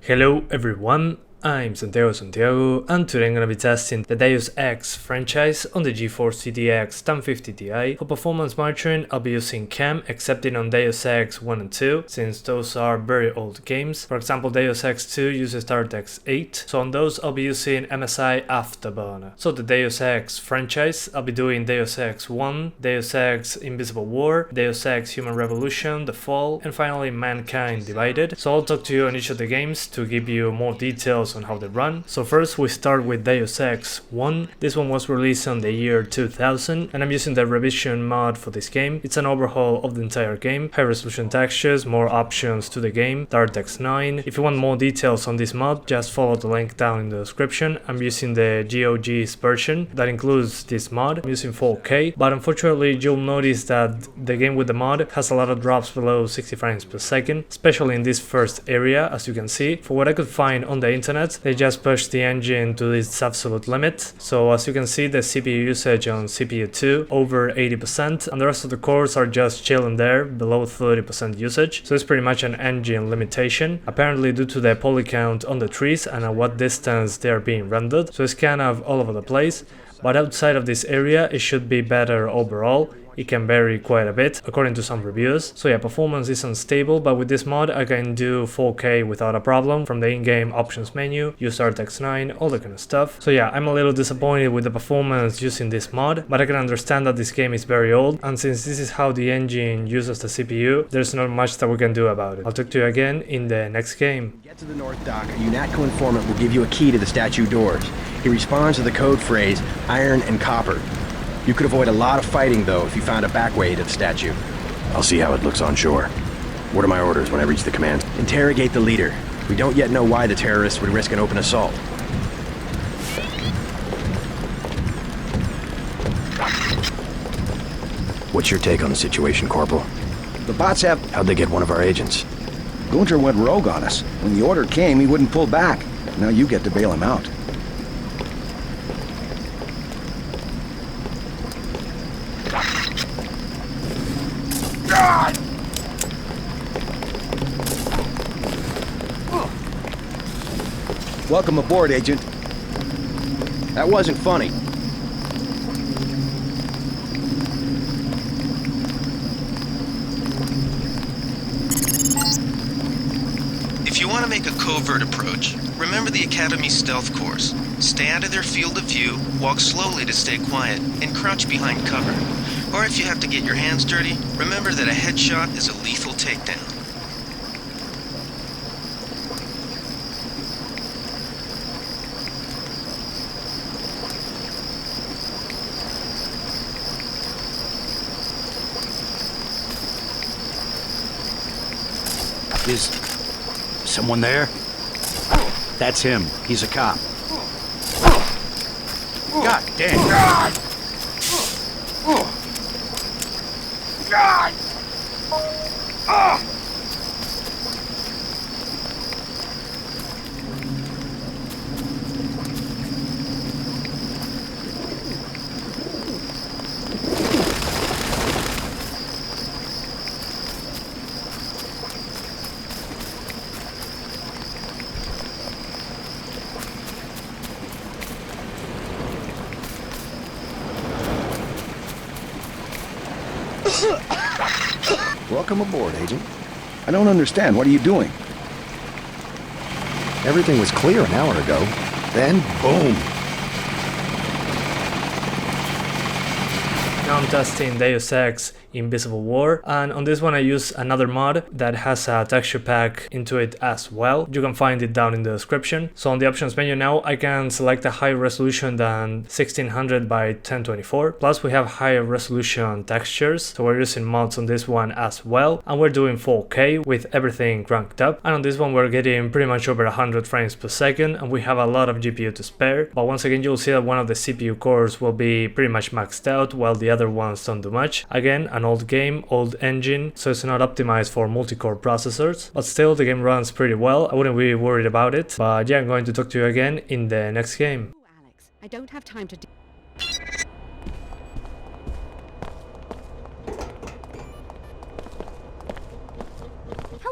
Hello everyone, I'm Santiago, and today I'm gonna be testing the Deus Ex franchise on the GeForce GTX 1050 Ti. For performance monitoring, I'll be using CAM, excepting on Deus Ex 1 and 2, since those are very old games. For example, Deus Ex 2 uses DirectX 8, so on those I'll be using MSI Afterburner. So the Deus Ex franchise, I'll be doing Deus Ex 1, Deus Ex Invisible War, Deus Ex Human Revolution, The Fall, and finally Mankind Divided. So I'll talk to you on each of the games to give you more details on how they run. So first we start with Deus Ex 1. This one was released on the year 2000 and I'm using the revision mod for this game. It's an overhaul of the entire game, high resolution textures, more options to the game, DirectX 9. If you want more details on this mod, just follow the link down in the description. I'm using the GOG's version that includes this mod. I'm using 4K, but unfortunately you'll notice that the game with the mod has a lot of drops below 60 frames per second, especially in this first area. As you can see, for what I could find on the internet, they just pushed the engine to its absolute limit. So as you can see, the CPU usage on CPU 2 over 80% and the rest of the cores are just chilling there below 30% usage. So it's pretty much an engine limitation, apparently due to the poly count on the trees and at what distance they are being rendered. So it's kind of all over the place, but outside of this area it should be better overall. It can vary quite a bit according to some reviews. So yeah, performance is unstable, but with this mod I can do 4K without a problem from the in-game options menu, use DirectX 9, all that kind of stuff. So yeah, I'm a little disappointed with the performance using this mod, but I can understand that this game is very old, and since this is how the engine uses the CPU, there's not much that we can do about it. I'll talk to you again in the next game. Get to the north dock, a UNATCO informant will give you a key to the statue doors. He responds to the code phrase, iron and copper. You could avoid a lot of fighting, though, if you found a back way to the statue. I'll see how it looks on shore. What are my orders when I reach the command? Interrogate the leader. We don't yet know why the terrorists would risk an open assault. What's your take on the situation, Corporal? The bots have... How'd they get one of our agents? Gunter went rogue on us. When the order came, he wouldn't pull back. Now you get to bail him out. Welcome aboard, Agent. That wasn't funny. If you want to make a covert approach, remember the Academy stealth course. Stay out of their field of view, walk slowly to stay quiet, and crouch behind cover. Or if you have to get your hands dirty, remember that a headshot is a lethal takedown. Is someone there? That's him. He's a cop. God damn. God! Welcome aboard, Agent. I don't understand. What are you doing? Everything was clear an hour ago. Then, boom. Now I'm testing Deus Ex Invisible War, and on this one I use another mod that has a texture pack into it as well. You can find it down in the description. So on the options menu now I can select a higher resolution than 1600 by 1024. Plus we have higher resolution textures, so we're using mods on this one as well, and we're doing 4K with everything cranked up. And on this one we're getting pretty much over 100 frames per second, and we have a lot of GPU to spare. But once again you'll see that one of the CPU cores will be pretty much maxed out while the other ones don't do much. Again, an old game, old engine, so it's not optimized for multi-core processors, but still the game runs pretty well. I wouldn't be worried about it, but yeah, I'm going to talk to you again in the next game. Alex, I don't have time to do...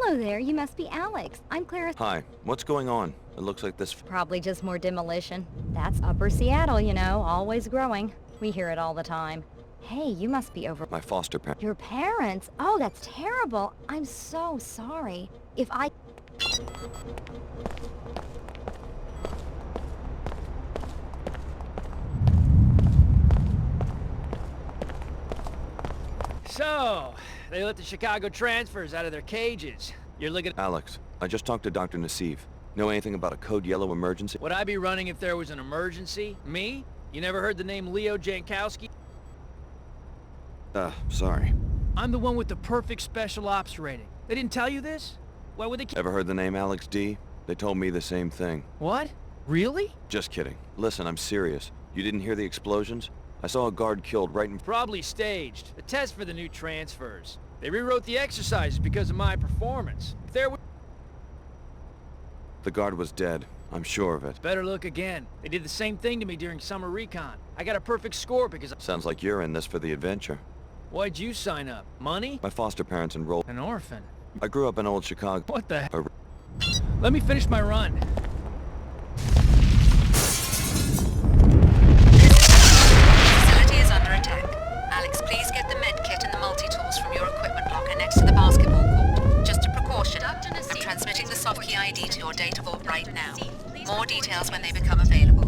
Hello there, you must be Alex. I'm Clara. Hi, what's going on? It looks like this... Probably just more demolition. That's Upper Seattle, you know, always growing. We hear it all the time. Hey, you must be over... My foster parents. Your parents? Oh, that's terrible. I'm so sorry. If I... So, they let the Chicago transfers out of their cages. You're looking... Alex, I just talked to Dr. Nassif. Know anything about a code yellow emergency? Would I be running if there was an emergency? Me? You never heard the name Leo Jankowski? Sorry. I'm the one with the perfect special ops rating. They didn't tell you this? Why would they... Ever heard the name Alex D? They told me the same thing. What? Really? Just kidding. Listen, I'm serious. You didn't hear the explosions? I saw a guard killed right in... Probably staged. A test for the new transfers. They rewrote the exercises because of my performance. If there were... The guard was dead. I'm sure of it. Better look again. They did the same thing to me during summer recon. I got a perfect score because... Sounds like you're in this for the adventure. Why'd you sign up? Money? My foster parents enrolled... An orphan. I grew up in old Chicago. What the heck? Let me finish my run. Facility is under attack. Alex, please get the med kit and the multi-tools from your equipment locker next to the basketball court. Just a precaution. I'm transmitting the soft key ID to your data vault right now. More details when they become available.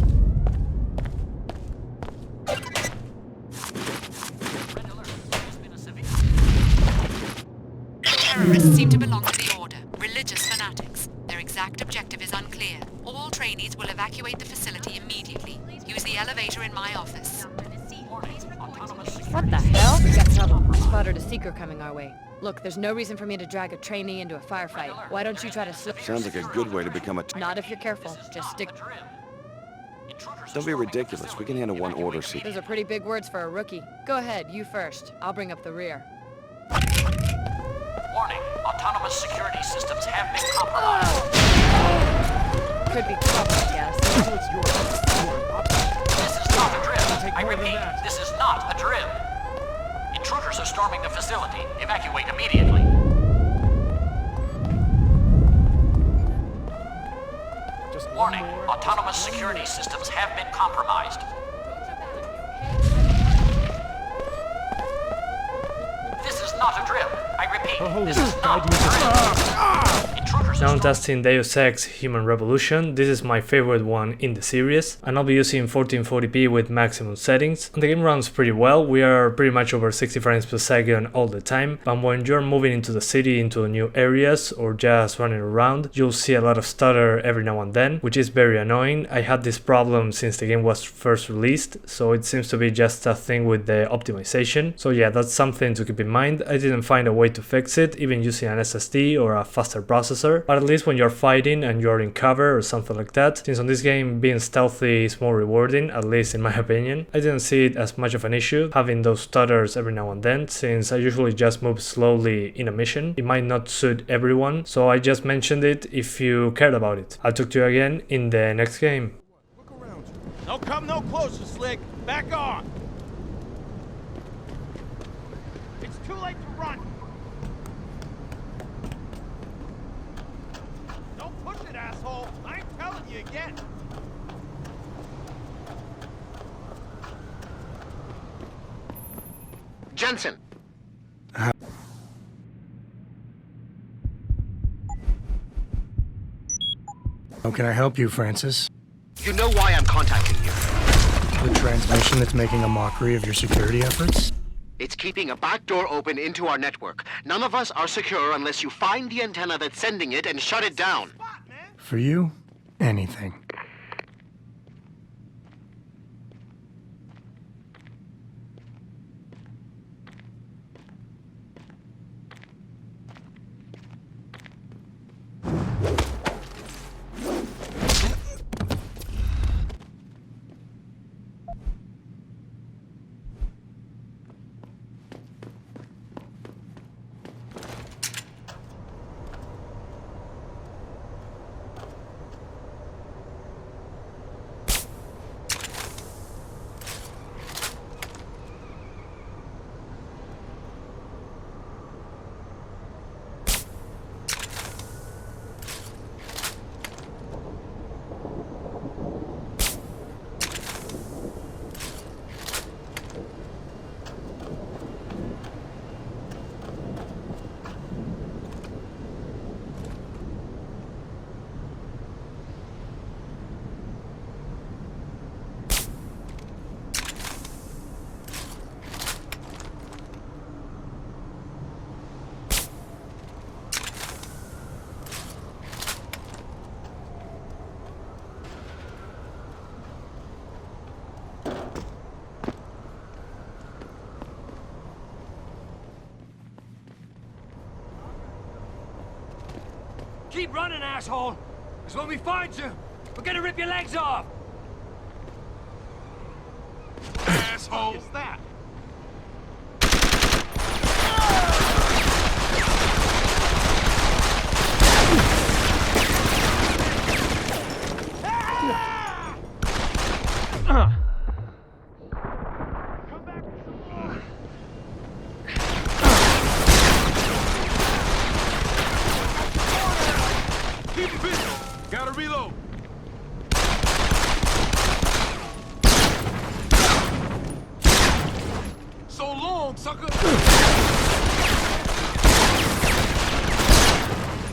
Terrorists seem to belong to the Order, religious fanatics. Their exact objective is unclear. All trainees will evacuate the facility immediately. Use the elevator in my office. What the hell? We got trouble. Spotted a seeker coming our way. Look, there's no reason for me to drag a trainee into a firefight. Why don't you try to slip? Sounds like a good way to become a... Not if you're careful. Just stick... Don't be ridiculous. We can handle one order seat. Those are pretty big words for a rookie. Go ahead, you first. I'll bring up the rear. Warning, autonomous security systems have been compromised. Could be trouble, I guess. This is not a drill. I repeat, this is not a drill. Intruders are storming the facility. Evacuate immediately. Warning, autonomous security systems have been compromised. This is not a drill. I repeat, this is not a drill. Now I'm testing Deus Ex Human Revolution. This is my favorite one in the series, and I'll be using 1440p with maximum settings. And the game runs pretty well. We are pretty much over 60 frames per second all the time, but when you're moving into the city, into new areas, or just running around, you'll see a lot of stutter every now and then, which is very annoying. I had this problem since the game was first released, so it seems to be just a thing with the optimization. So yeah, that's something to keep in mind. I didn't find a way to fix it, even using an SSD or a faster processor. But at least when you're fighting and you're in cover or something like that, since on this game being stealthy is more rewarding, at least in my opinion, I didn't see it as much of an issue having those stutters every now and then, since I usually just move slowly in a mission. It might not suit everyone, so I just mentioned it if you cared about it. I'll talk to you again in the next game. Look around you. Don't come no closer, Slick. Back off. It's too late to run. Asshole, I ain't telling you again. Jensen. How can I help you, Francis? You know why I'm contacting you. The transmission that's making a mockery of your security efforts? It's keeping a back door open into our network. None of us are secure unless you find the antenna that's sending it and shut it down. For you, anything. Keep running, asshole! Because when we find you, we're gonna rip your legs off! Asshole! What is that? Keep it busy. Gotta reload. So long, sucker.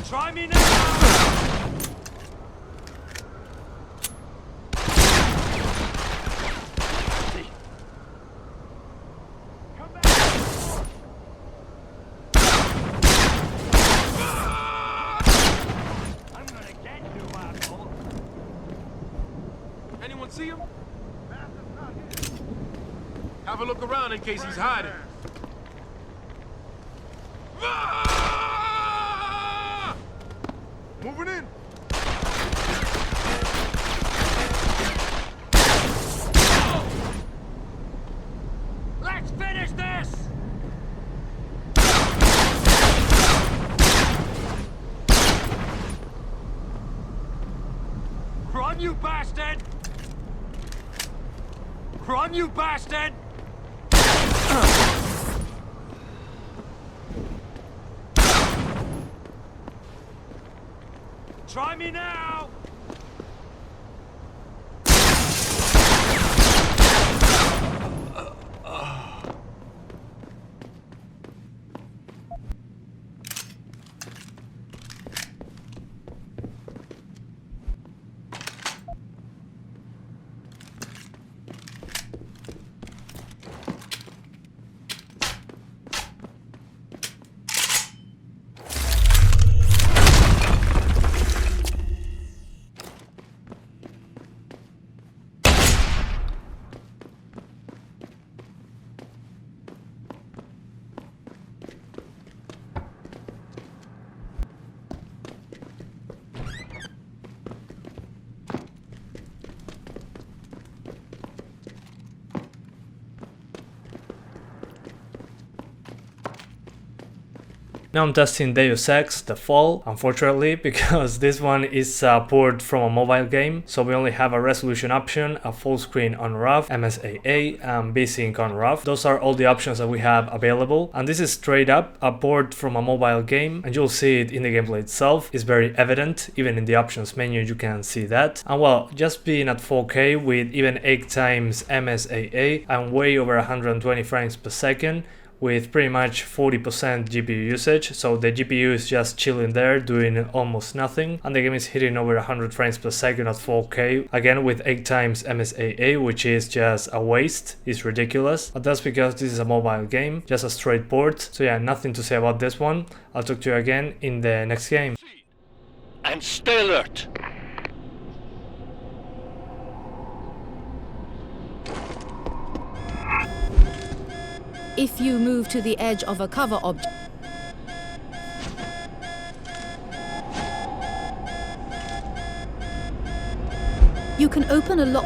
Try me now. Anyone see him? Have a look around in case he's hiding. Moving in. Let's finish this! Run, you bastard! Run, you bastard! Try me now! Now I'm testing Deus Ex The Fall, unfortunately, because this one is a port from a mobile game, so we only have a resolution option, a full screen on RAW, MSAA, and VSync on RAW. Those are all the options that we have available, and this is straight up a port from a mobile game, and you'll see it in the gameplay itself. It's very evident, even in the options menu you can see that. And well, just being at 4K with even 8 times MSAA and way over 120 frames per second, with pretty much 40% GPU usage, so the GPU is just chilling there doing almost nothing, and the game is hitting over 100 frames per second at 4K, again with 8 times MSAA, which is just a waste. It's ridiculous, but that's because this is a mobile game, just a straight port. So yeah, nothing to say about this one. I'll talk to you again in the next game. And stay alert! If you move to the edge of a cover object, you can open a lock.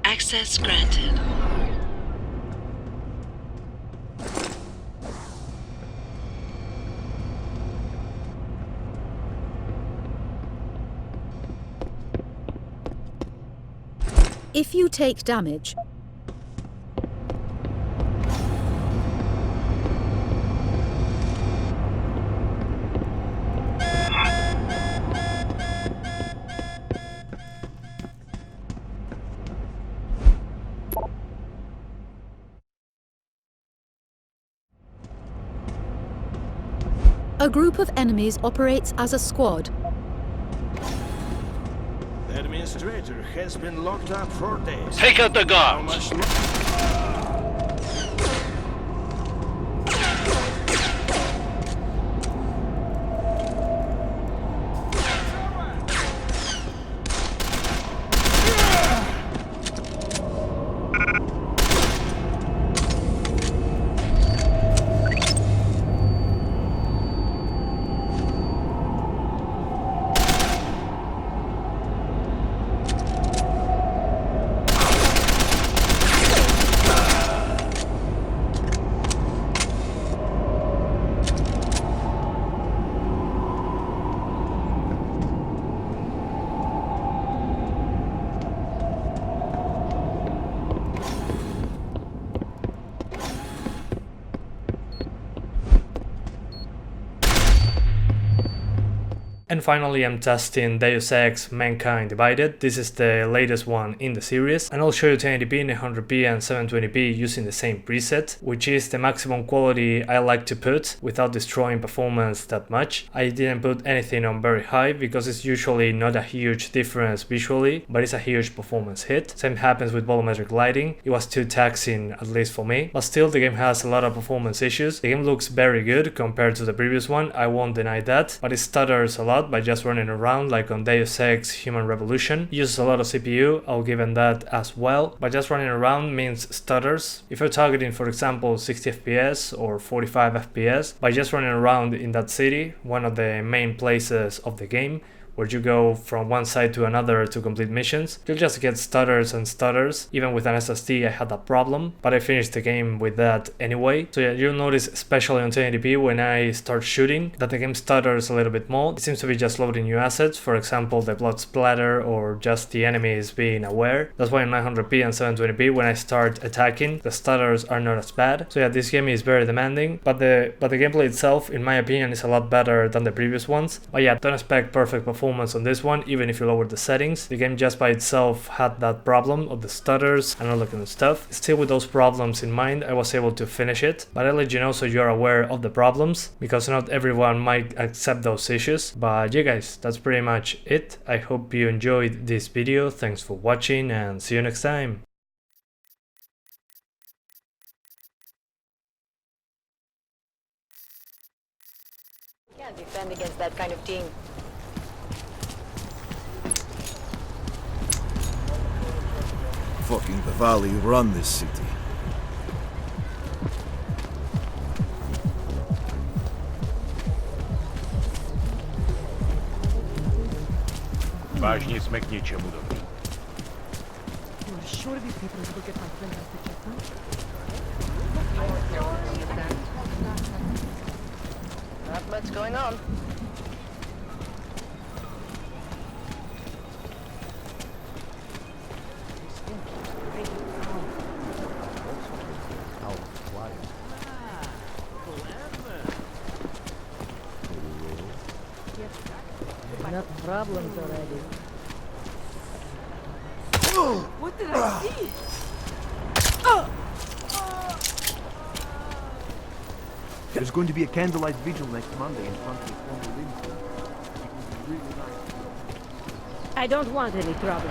Access granted. If you take damage, a group of enemies operates as a squad. The administrator has been locked up for days. Take out the guards! And finally, I'm testing Deus Ex Mankind Divided. This is the latest one in the series, and I'll show you 1080p, 900p and 720p using the same preset, which is the maximum quality I like to put without destroying performance that much. I didn't put anything on very high because it's usually not a huge difference visually, but it's a huge performance hit. Same happens with volumetric lighting. It was too taxing, at least for me, but still the game has a lot of performance issues. The game looks very good compared to the previous one, I won't deny that, but it stutters a lot by just running around like on Deus Ex Human Revolution. It uses a lot of CPU, I'll give it that as well, but just running around means stutters. If you're targeting, for example, 60 FPS or 45 FPS, by just running around in that city, one of the main places of the game, where you go from one side to another to complete missions, you'll just get stutters and stutters. Even with an SSD I had that problem, but I finished the game with that anyway. So yeah, you'll notice, especially on 1080p, when I start shooting, that the game stutters a little bit more. It seems to be just loading new assets, for example the blood splatter or just the enemies being aware. That's why on 900p and 720p, when I start attacking, the stutters are not as bad. So yeah, this game is very demanding, but the gameplay itself, in my opinion, is a lot better than the previous ones. But yeah, don't expect perfect performance on this one, even if you lower the settings. The game just by itself had that problem of the stutters and all that kind of stuff. Still, with those problems in mind, I was able to finish it, but I'll let you know so you're aware of the problems, because not everyone might accept those issues. But yeah guys, that's pretty much it. I hope you enjoyed this video. Thanks for watching and see you next time. Can't defend against that kind of team. Fucking the Valley run this city. Важнее смекни, чем удобнее. You're sure these people will get my friend off the checkpoint? Not much going on. Enough problems already. What did I see? There's going to be a candlelight vigil next Monday in front of the former Lincoln. It will be really nice. I don't want any trouble.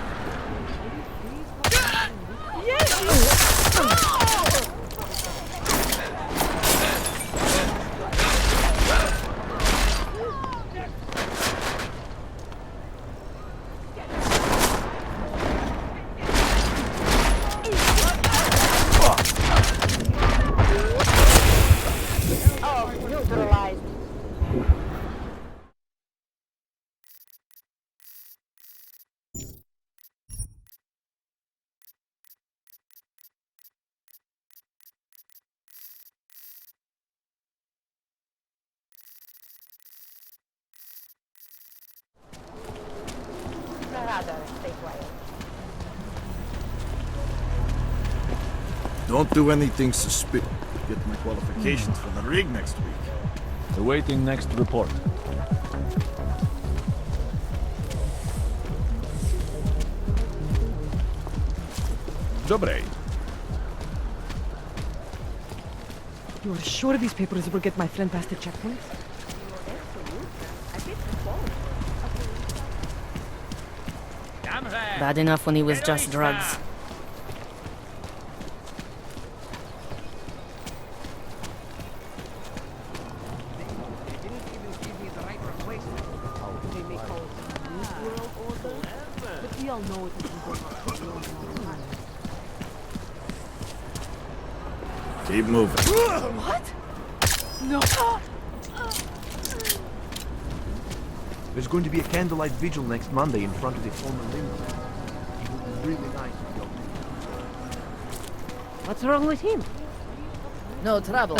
Don't do anything suspicious. Get my qualifications for the rig next week. Awaiting next report. Добрый. You're sure these papers will get my friend past the checkpoint? Bad enough when he was just drugs. Keep moving. What? No. There's going to be a candlelight vigil next Monday in front of the former Lincoln. It will be really nice to go. What's wrong with him? No trouble.